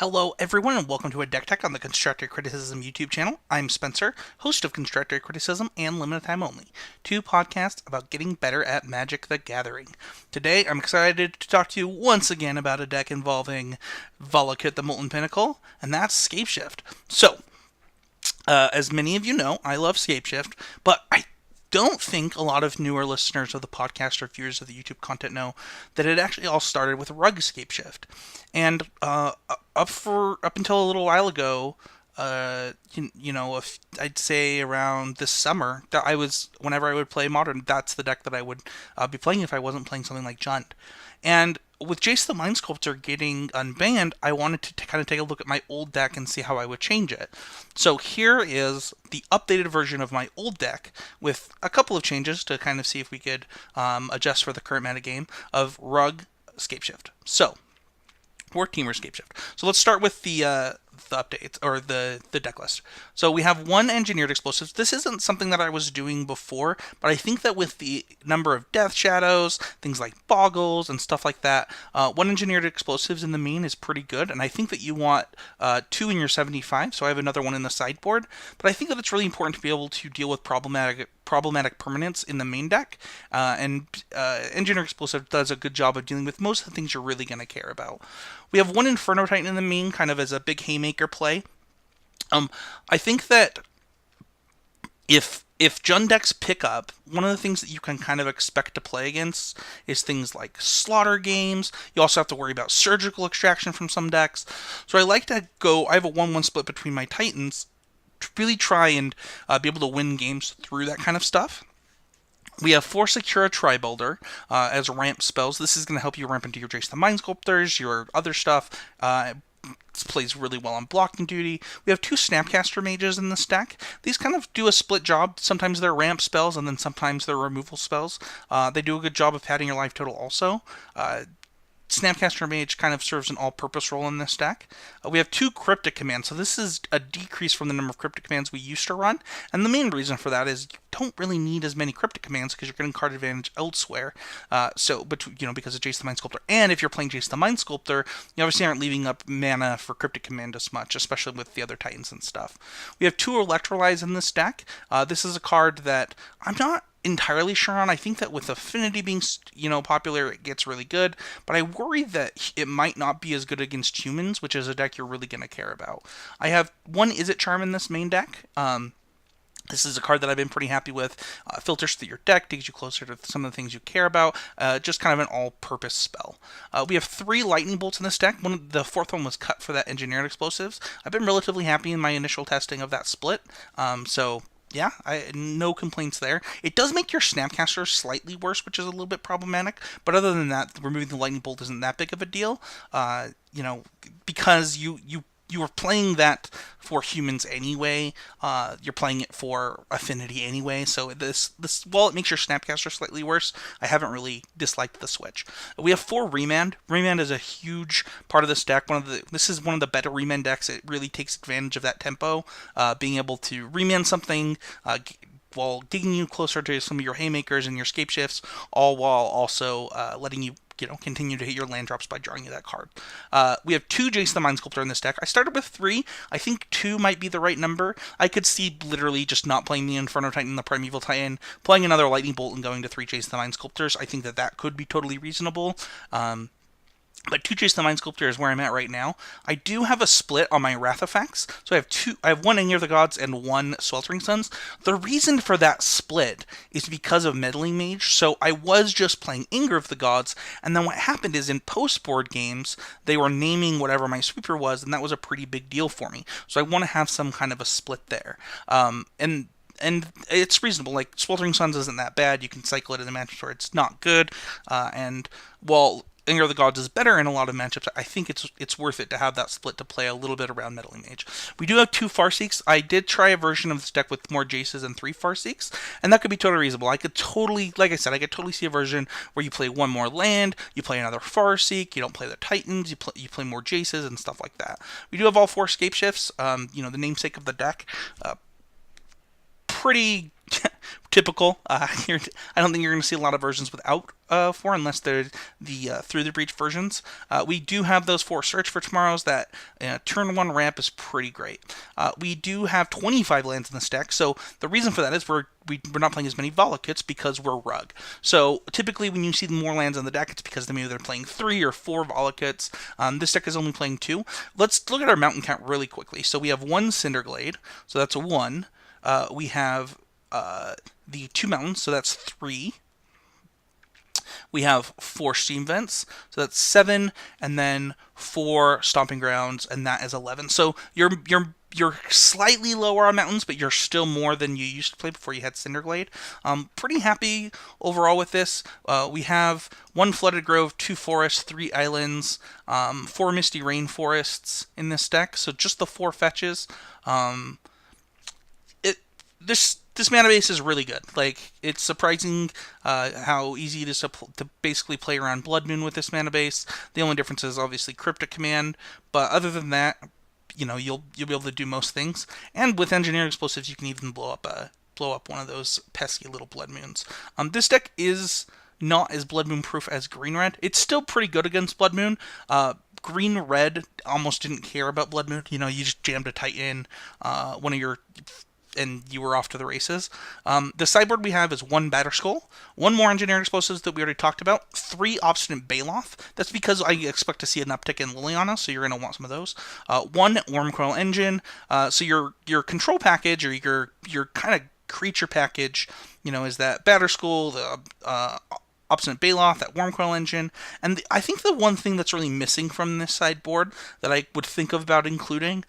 Hello everyone and welcome to a Deck Tech on the Constructor Criticism YouTube channel. I'm Spencer, host of Constructor Criticism and Limited Time Only, two podcasts about getting better at Magic the Gathering. Today I'm excited to talk to you once again about a deck involving Valakut the Molten Pinnacle, and that's Scapeshift. So, as many of you know, I love Scapeshift, but I don't think a lot of newer listeners of the podcast or viewers of the YouTube content know that it actually all started with Rug Scapeshift. And up until a little while ago, if I'd say around this summer, that whenever I would play Modern, that's the deck that I would be playing if I wasn't playing something like Jund. And with Jace the Mind Sculptor getting unbanned, I wanted to kind of take a look at my old deck and see how I would change it. So here is the updated version of my old deck with a couple of changes to kind of see if we could adjust for the current metagame of Rug Scapeshift. So, or Temur Scapeshift. So let's start with the updates, or the deck list. So we have one Engineered Explosives. This isn't something that I was doing before, but I think that with the number of Death Shadows, things like Boggles, and stuff like that, one Engineered Explosives in the main is pretty good, and I think that you want two in your 75, so I have another one in the sideboard, but I think that it's really important to be able to deal with problematic permanents in the main deck, and Engineered Explosive does a good job of dealing with most of the things you're really going to care about. We have one Inferno Titan in the main, kind of as a big haymaker play. I think that if Jund decks pick up, one of the things that you can kind of expect to play against is things like Slaughter Games. You also have to worry about Surgical Extraction from some decks. So I like to I have a 1-1 split between my Titans to really try and be able to win games through that kind of stuff. We have 4 Sakura-Tribe Elder as ramp spells. This is going to help you ramp into your Jace the Mind Sculptors, your other stuff. This plays really well on blocking duty. We have 2 Snapcaster Mages in this deck. These kind of do a split job. Sometimes they're ramp spells, and then sometimes they're removal spells. They do a good job of padding your life total also. Snapcaster Mage kind of serves an all-purpose role in this deck. We have 2 Cryptic Commands, so this is a decrease from the number of Cryptic Commands we used to run, and the main reason for that is you don't really need as many Cryptic Commands because you're getting card advantage elsewhere, because of Jace the Mind Sculptor, and if you're playing Jace the Mind Sculptor, you obviously aren't leaving up mana for Cryptic Command as much, especially with the other Titans and stuff. We have 2 Electrolyze in this deck. This is a card that I'm not entirely sure on. I think that with Affinity being, popular, it gets really good, but I worry that it might not be as good against humans, which is a deck you're really going to care about. I have 1 Izzet Charm in this main deck. This is a card that I've been pretty happy with. Filters through your deck, takes you closer to some of the things you care about. Just kind of an all-purpose spell. We have 3 Lightning Bolts in this deck. The 4th one was cut for that Engineered Explosives. I've been relatively happy in my initial testing of that split. Yeah, no complaints there. It does make your Snapcaster slightly worse, which is a little bit problematic. But other than that, removing the Lightning Bolt isn't that big of a deal. Because you were playing that for humans anyway. You're playing it for Affinity anyway. So while it makes your Snapcaster slightly worse, I haven't really disliked the switch. We have 4 Remand. Remand is a huge part of this deck. This is one of the better Remand decks. It really takes advantage of that tempo, being able to Remand something while getting you closer to some of your haymakers and your Scapeshifts, all while also letting you continue to hit your land drops by drawing you that card. We have 2 Jace the Mind Sculptor in this deck. I started with 3. I think 2 might be the right number. I could see literally just not playing the Inferno Titan and the Primeval Titan, playing another Lightning Bolt and going to 3 Jace the Mind Sculptors. I think that could be totally reasonable. But 2 Jace the Mind Sculptor is where I'm at right now. I do have a split on my Wrath effects. So I have 1 Anger of the Gods and 1 Sweltering Suns. The reason for that split is because of Meddling Mage. So I was just playing Anger of the Gods, and then what happened is in post-board games, they were naming whatever my sweeper was, and that was a pretty big deal for me. So I want to have some kind of a split there. And it's reasonable. Like, Sweltering Suns isn't that bad. You can cycle it in a matchup where it's not good. And while Anger of the Gods is better in a lot of matchups, I think it's worth it to have that split to play a little bit around Meddling Mage. We do have 2 Farseeks. I did try a version of this deck with more Jaces and 3 Farseeks, and that could be totally reasonable. I could totally see a version where you play 1 more land, you play another Farseek, you don't play the Titans, you play more Jaces and stuff like that. We do have all 4 Scapeshifts, the namesake of the deck. Pretty Typical. I don't think you're going to see a lot of versions without 4 unless they're the Through the Breach versions. We do have those 4 Search for Tomorrows. That turn 1 ramp is pretty great. We do have 25 lands in this deck, so the reason for that is we're not playing as many Valakuts because we're Rug. So typically when you see more lands on the deck, it's because maybe they're playing 3 or 4 Valakuts. This deck is only playing 2. Let's look at our mountain count really quickly. So we have 1 Cinder Glade, so that's a 1. We have the 2 mountains, so that's 3. We have 4 Steam Vents, so that's 7, and then 4 Stomping Grounds, and that is 11. So you're slightly lower on mountains, but you're still more than you used to play before you had Cinder Glade. Pretty happy overall with this. We have 1 Flooded Grove, 2 forests, 3 islands, 4 Misty Rainforests in this deck, so just the 4 fetches. This mana base is really good. Like, it's surprising how easy it is to basically play around Blood Moon with this mana base. The only difference is obviously Cryptic Command, but other than that, you'll be able to do most things. And with Engineering Explosives, you can even blow up one of those pesky little Blood Moons. This deck is not as Blood Moon proof as Green Red. It's still pretty good against Blood Moon. Green Red almost didn't care about Blood Moon. You just jammed a Titan, and you were off to the races. The sideboard we have is 1 Batterskull, 1 more Engineering Explosives that we already talked about, 3 Obstinate Baloth. That's because I expect to see an uptick in Liliana, so you're going to want some of those. 1 Wurmcoil Engine. So your control package, or your kind of creature package, is that Batterskull, the Obstinate Baloth, that Wurmcoil Engine. And I think the one thing that's really missing from this sideboard that I would think about including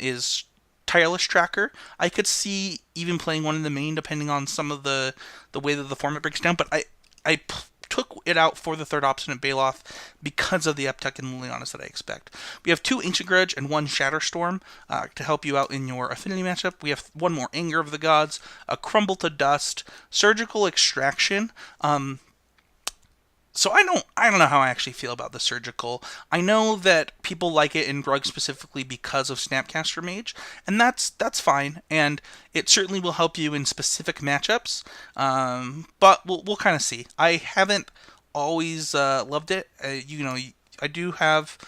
is Tireless Tracker. I could see even playing one in the main depending on some of the way that the format breaks down, but I took it out for the 3rd Obstinate Baloth because of the uptick in Lilianas that I expect. We have 2 Ancient Grudge and 1 Shatterstorm to help you out in your affinity matchup. We have 1 more Anger of the Gods, a Crumble to Dust, Surgical Extraction. So I don't know how I actually feel about the Surgical. I know that people like it in Rug specifically because of Snapcaster Mage, and that's fine, and it certainly will help you in specific matchups. But we'll kind of see. I haven't always loved it. I do have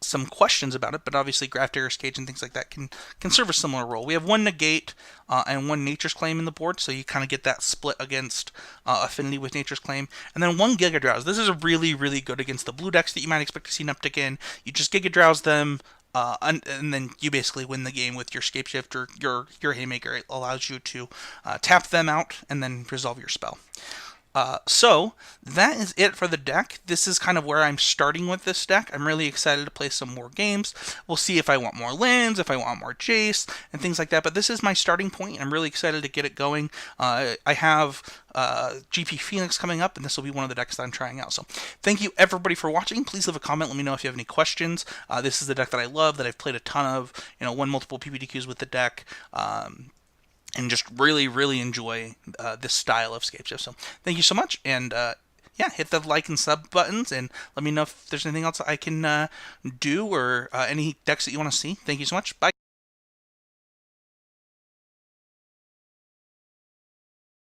some questions about it, but obviously Grafdigger's Cage and things like that can serve a similar role. We have 1 Negate and 1 Nature's Claim in the board, so you kind of get that split against affinity with Nature's Claim. And then 1 Gigadrowse. This is really, really good against the blue decks that you might expect to see an uptick in. You just Gigadrowse them, and then you basically win the game with your Scapeshift or your Haymaker. It allows you to tap them out and then resolve your spell. So that is it for the deck. This is kind of where I'm starting with this deck. I'm really excited to play some more games. We'll see if I want more lands, if I want more Jace, and things like that. But this is my starting point. I'm really excited to get it going. I have GP Phoenix coming up, and this will be one of the decks that I'm trying out. So thank you everybody for watching. Please leave a comment. Let me know if you have any questions. This is the deck that I love, that I've played a ton of. Won multiple PPTQs with the deck. And just really, really enjoy this style of Scapeshift. So thank you so much, and hit the like and sub buttons, and let me know if there's anything else I can do, or any decks that you want to see. Thank you so much. Bye.